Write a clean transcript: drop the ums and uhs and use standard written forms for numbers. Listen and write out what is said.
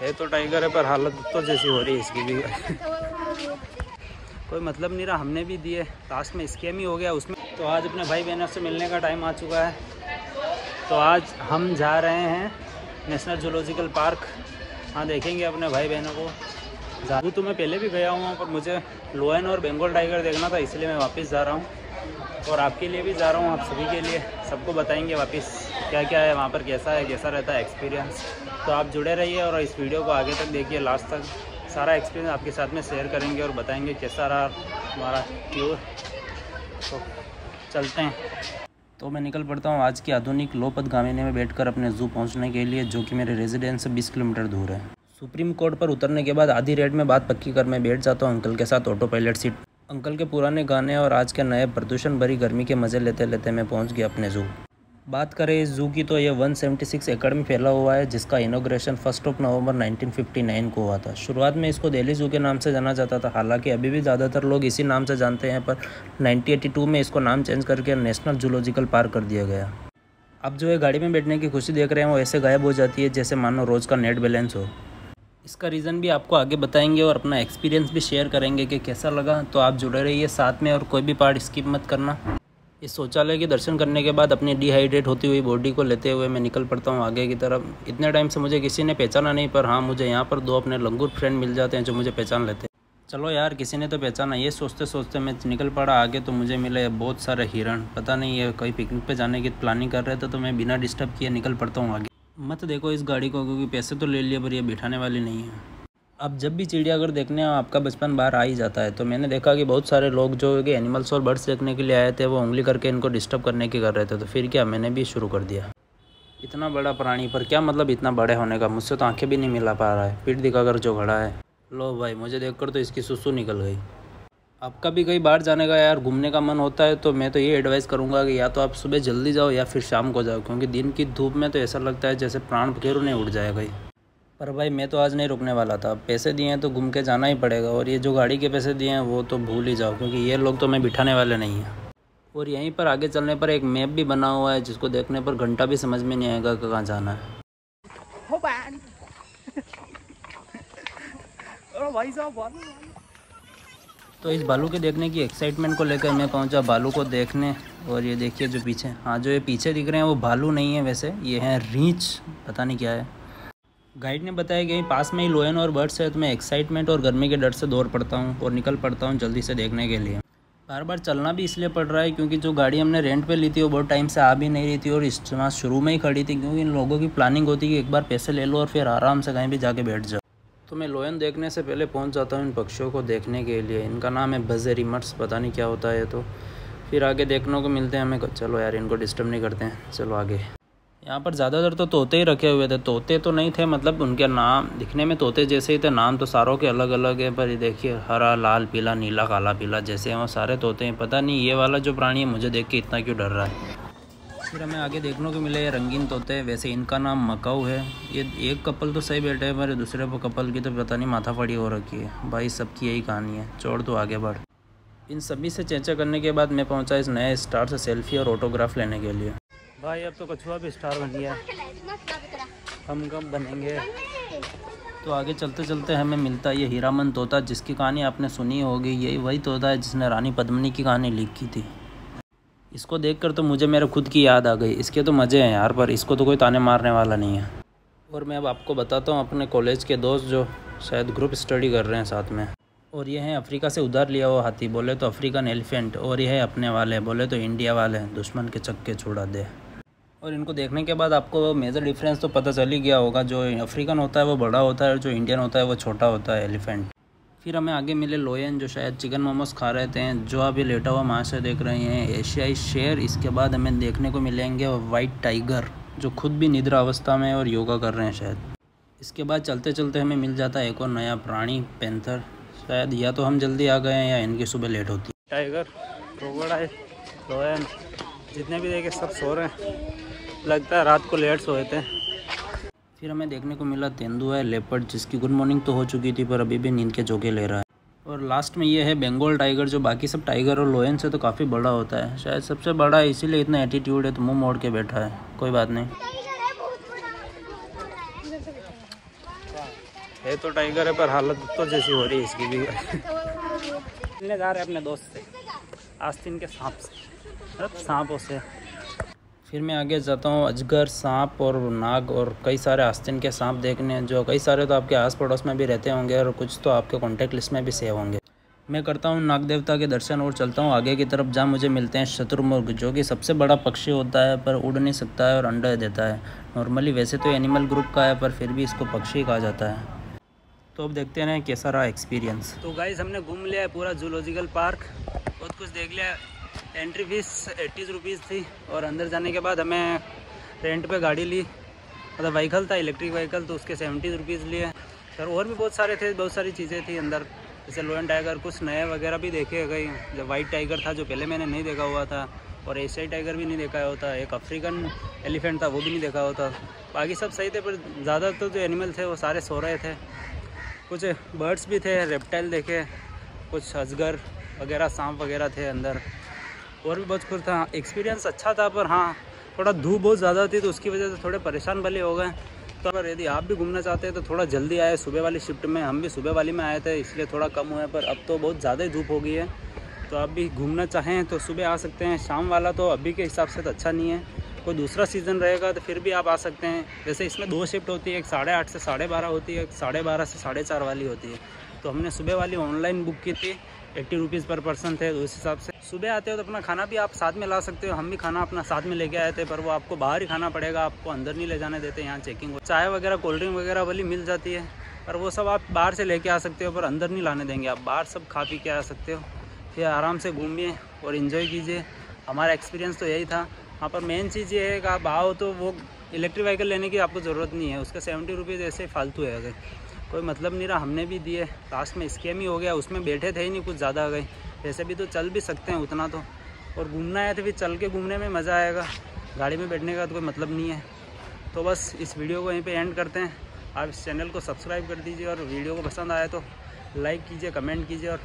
है तो टाइगर है, पर हालत तो जैसी हो रही है इसकी भी कोई मतलब नहीं रहा। हमने भी दिए, लास्ट में स्कैम ही हो गया उसमें। तो आज अपने भाई बहनों से मिलने का टाइम आ चुका है। तो आज हम जा रहे हैं नेशनल जूलॉजिकल पार्क। हाँ, देखेंगे अपने भाई बहनों को। जाबू तो मैं पहले भी गया हूँ, पर मुझे लोयन और बंगाल टाइगर देखना था, इसलिए मैं वापस जा रहा हूँ। और आपके लिए भी जा रहा हूँ, आप सभी के लिए, सबको बताएंगे वापस क्या क्या है वहाँ पर, कैसा है, कैसा रहता है एक्सपीरियंस। तो आप जुड़े रहिए और इस वीडियो को आगे तक देखिए, लास्ट तक। सारा एक्सपीरियंस आपके साथ में शेयर करेंगे और बताएंगे कैसा रहा हमारा टूर। तो चलते हैं। तो मैं निकल पड़ता हूँ आज की आधुनिक लोपदगामिनी में बैठकर अपने ज़ू पहुँचने के लिए, जो कि मेरे रेजिडेंस से 20 किलोमीटर दूर है। सुप्रीम कोर्ट पर उतरने के बाद आधी रेट में बात पक्की कर मैं बैठ जाता हूँ अंकल के साथ ऑटो पायलट सीट। अंकल के पुराने गाने और आज के नए प्रदूषण भरी गर्मी के मज़े लेते लेते मैं पहुँच गया अपने ज़ू। बात करें इस ज़ू की तो ये 176 एकड़ में फैला हुआ है, जिसका इनॉग्रेशन 1 नवंबर 1959 को हुआ था। शुरुआत में इसको दिल्ली ज़ू के नाम से जाना जाता था, हालांकि अभी भी ज़्यादातर लोग इसी नाम से जानते हैं, पर 1982 में इसको नाम चेंज करके नेशनल जूलॉजिकल पार्क कर दिया गया। अब जो है गाड़ी में बैठने की खुशी देख रहे हैं, वो ऐसे गायब हो जाती है जैसे मानो रोज़ का नेट बैलेंस हो। इसका रीज़न भी आपको आगे बताएंगे और अपना एक्सपीरियंस भी शेयर करेंगे कि कैसा लगा। तो आप जुड़े रहिए साथ में और कोई भी पार्ट स्किप मत करना। इस शौचालय के दर्शन करने के बाद अपनी डिहाइड्रेट होती हुई बॉडी को लेते हुए मैं निकल पड़ता हूँ आगे की तरफ। इतने टाइम से मुझे किसी ने पहचाना नहीं, पर हाँ, मुझे यहाँ पर 2 अपने लंगूर फ्रेंड मिल जाते हैं जो मुझे पहचान लेते हैं। चलो यार, किसी ने तो पहचाना। ये सोचते सोचते मैं निकल पड़ा आगे, तो मुझे मिले बहुत सारे हिरण। पता नहीं ये कहीं पिकनिक पे जाने की प्लानिंग कर रहे थे, तो मैं बिना डिस्टर्ब किए निकल पड़ता हूँ आगे। मत देखो इस गाड़ी को, क्योंकि पैसे तो ले लिए, पर ये बिठाने वाली नहीं है। अब जब भी चिड़ियाघर देखने आपका बचपन बाहर आ ही जाता है, तो मैंने देखा कि बहुत सारे लोग जो कि एनिमल्स और बर्ड्स देखने के लिए आए थे, वो उंगली करके इनको डिस्टर्ब करने की कर रहे थे। तो फिर क्या, मैंने भी शुरू कर दिया। इतना बड़ा प्राणी, पर क्या मतलब इतना बड़े होने का, मुझसे तो आंखें भी नहीं मिला पा रहा है, पीठ दिखाकर जो खड़ा है। लो भाई, मुझे देखकर तो इसकी सुसु निकल गई। आपका भी कहीं बाहर जाने का यार घूमने का मन होता है, तो मैं तो ये एडवाइस करूँगा कि या तो आप सुबह जल्दी जाओ या फिर शाम को जाओ, क्योंकि दिन की धूप में तो ऐसा लगता है जैसे प्राण पखेरु नहीं उड़ जाए कहीं। पर भाई मैं तो आज नहीं रुकने वाला था। पैसे दिए हैं तो घूम के जाना ही पड़ेगा, और ये जो गाड़ी के पैसे दिए हैं वो तो भूल ही जाओ, क्योंकि ये लोग तो मैं बिठाने वाले नहीं हैं। और यहीं पर आगे चलने पर एक मैप भी बना हुआ है, जिसको देखने पर घंटा भी समझ में नहीं आएगा कि कहाँ जाना है। तो इस भालू के देखने की एक्साइटमेंट को लेकर मैं पहुंचा भालू को देखने। और ये देखिए जो पीछे, हाँ, जो ये पीछे दिख रहे हैं वो भालू नहीं है, वैसे ये हैं रींछ, पता नहीं क्या है। गाइड ने बताया कि पास में ही लोयन और बर्ड्स है, तो मैं एक्साइटमेंट और गर्मी के डर से दौड़ पड़ता हूँ और निकल पड़ता हूँ जल्दी से देखने के लिए। बार बार चलना भी इसलिए पड़ रहा है क्योंकि जो गाड़ी हमने रेंट पे ली थी वो बहुत टाइम से आ भी नहीं रही थी, और इतना शुरू में ही खड़ी थी, क्योंकि इन लोगों की प्लानिंग होती है कि एक बार पैसे ले लो और फिर आराम से कहीं भी जाके बैठ जाओ। तो मैं लोयन देखने से पहले पहुँच जाता हूँ इन पक्षियों को देखने के लिए। इनका नाम है बज़ेरिमट्स, पता नहीं क्या होता है। तो फिर आगे देखने को मिलते हैं हमें। चलो यार, इनको डिस्टर्ब नहीं करते हैं, चलो आगे। यहाँ पर ज़्यादातर तो तोते ही रखे हुए थे। तोते तो नहीं थे, मतलब उनके नाम दिखने में तोते जैसे ही थे, नाम तो सारों के अलग अलग है। पर ये देखिए, हरा, लाल, पीला, नीला, काला, पीला जैसे हैं वो सारे तोते हैं। पता नहीं ये वाला जो प्राणी है मुझे देख के इतना क्यों डर रहा है। फिर हमें आगे देखने को मिले ये रंगीन तोते। वैसे इनका नाम मकाऊ है। ये एक कपल तो सही बैठे हैं, पर दूसरे कपल की तो पता नहीं माथाफड़ी हो रखी है। भाई सबकी यही कहानी है, छोड़ तो आगे बढ़। इन सभी से चर्चा करने के बाद मैं पहुँचा इस नए स्टार से सेल्फी और ऑटोग्राफ लेने के लिए। भाई अब तो कछुआ भी स्टार बन गया, हम कब बनेंगे। तो आगे चलते चलते हमें मिलता है ये हीरामन तोता, जिसकी कहानी आपने सुनी होगी। यही वही तोता है जिसने रानी पद्मिनी की कहानी लिखी थी। इसको देखकर तो मुझे मेरे खुद की याद आ गई। इसके तो मज़े हैं यार, पर इसको तो कोई ताने मारने वाला नहीं है। और मैं अब आपको बताता हूँ अपने कॉलेज के दोस्त जो शायद ग्रुप स्टडी कर रहे हैं साथ में। और ये है अफ्रीका से उधार लिया हुआ हाथी, बोले तो अफ्रीकन एलिफेंट। और ये है अपने वाले, बोले तो इंडिया वाले, दुश्मन के चक्के छुड़ा दे। और इनको देखने के बाद आपको मेजर डिफरेंस तो पता चल ही गया होगा। जो अफ्रीकन होता है वो बड़ा होता है, और जो इंडियन होता है वो छोटा होता है, एलिफेंट। फिर हमें आगे मिले लोयन, जो शायद चिकन मोमोज खा रहे थे। जो अभी लेटा हुआ वहाँ से देख रहे हैं एशियाई शेर। इसके बाद हमें देखने को मिलेंगे वाइट टाइगर, जो खुद भी निद्रा अवस्था में और योगा कर रहे हैं शायद। इसके बाद चलते चलते हमें मिल जाता है एक और नया प्राणी, पैंथर। शायद या तो हम जल्दी आ गए हैं या इनकी सुबह लेट होती है। टाइगर, क्रोकोडाइल, लोयन, जितने भी देखे सब सो रहे हैं, लगता है रात को लेट सोए थे। फिर हमें देखने को मिला तेंदुआ लेपर्ड, जिसकी गुड मॉर्निंग तो हो चुकी थी, पर अभी भी नींद के झोंके ले रहा है। और लास्ट में ये है बंगाल टाइगर, जो बाकी सब टाइगर और लोयन से तो काफ़ी बड़ा होता है। शायद सबसे बड़ा है, इसीलिए इतना एटीट्यूड है, तो मुंह मोड़ के बैठा है। कोई बात नहीं। है तो टाइगर है, पर हालत तो जैसी हो रही है इसकी भी। मिलने जा रहे हैं अपने दोस्त से, आस्तीन के सांप से, सांपों से। फिर मैं आगे जाता हूँ अजगर, सांप और नाग और कई सारे आस्तीन के सांप देखने, जो कई सारे तो आपके आस पड़ोस में भी रहते होंगे और कुछ तो आपके कॉन्टैक्ट लिस्ट में भी सेव होंगे। मैं करता हूँ नाग देवता के दर्शन और चलता हूँ आगे की तरफ, जहाँ मुझे मिलते हैं शत्रुमुर्ग, जो कि सबसे बड़ा पक्षी होता है पर उड़ नहीं सकता है और अंडा देता है। नॉर्मली वैसे तो एनिमल ग्रुप का है, पर फिर भी इसको पक्षी कहा जाता है। तो अब देखते हैं कैसा रहा एक्सपीरियंस। तो गाइस हमने घूम लिया है पूरा जूलॉजिकल पार्क, बहुत कुछ देख लिया। एंट्री फीस 80 रुपीज़ थी और अंदर जाने के बाद हमें रेंट पे गाड़ी ली, मतलब व्हीकल था इलेक्ट्रिक व्हीकल, तो उसके 70 रुपीज़ लिए। सर और भी बहुत सारे थे, बहुत सारी चीज़ें थी अंदर, जैसे लोयन टाइगर, कुछ नए वगैरह भी देखे गए। जब वाइट टाइगर था जो पहले मैंने नहीं देखा हुआ था, और एशियाई टाइगर भी नहीं देखा होता, एक अफ्रीकन एलिफेंट था वो भी नहीं देखा होता। बाकी सब सही थे, पर ज़्यादातर तो जो एनिमल थे वो सारे सो रहे थे। कुछ बर्ड्स भी थे, रेप्टाइल देखे, कुछ अजगर वगैरह, सांप वगैरह थे अंदर, और भी बहुत कुछ था। एक्सपीरियंस अच्छा था, पर हाँ थोड़ा धूप बहुत ज़्यादा थी तो उसकी वजह से थोड़े परेशान भले हो गए। तो अगर यदि आप भी घूमना चाहते हैं तो थोड़ा जल्दी आए, सुबह वाली शिफ्ट में, हम भी सुबह वाली में आए थे इसलिए थोड़ा कम हुआ है, पर अब तो बहुत ज़्यादा ही धूप हो गई है। तो आप भी घूमना चाहें तो सुबह आ सकते हैं, शाम वाला तो अभी के हिसाब से तो अच्छा नहीं है। कोई दूसरा सीज़न रहेगा तो फिर भी आप आ सकते हैं। जैसे इसमें 2 शिफ्ट होती है, एक 8:30 से 12:30 होती है, एक 12:30 से 4:30 वाली होती है। तो हमने सुबह वाली ऑनलाइन बुक की थी, 80 रुपीज़ पर पर्सन थे, तो उस हिसाब से सुबह आते हो तो अपना खाना भी आप साथ में ला सकते हो। हम भी खाना अपना साथ में लेके आए थे, पर वो आपको बाहर ही खाना पड़ेगा, आपको अंदर नहीं ले जाने देते, यहाँ चेकिंग। चाय वगैरह, कोल्ड ड्रिंक वगैरह वाली मिल जाती है, पर वो सब आप बाहर से लेके आ सकते हो, पर अंदर नहीं लाने देंगे। आप बाहर सब खा पी के आ सकते हो, फिर आराम से घूमिए और इन्जॉय कीजिए। हमारा एक्सपीरियंस तो यही था। वहाँ पर मेन चीज़ ये है कि आप आओ तो वो इलेक्ट्रिक व्हीकल लेने की आपको ज़रूरत नहीं है, उसका 70 रुपीज़ ऐसे फालतू है, अगर कोई मतलब नहीं रहा। हमने भी दिए, लास्ट में स्कैम ही हो गया, उसमें बैठे थे ही नहीं, कुछ ज़्यादा गए। वैसे भी तो चल भी सकते हैं उतना तो, और घूमना है तो फिर चल के घूमने में मज़ा आएगा, गाड़ी में बैठने का तो कोई मतलब नहीं है। तो बस इस वीडियो को यहीं पे एंड करते हैं। आप इस चैनल को सब्सक्राइब कर दीजिए और वीडियो को पसंद आए तो लाइक कीजिए, कमेंट कीजिए और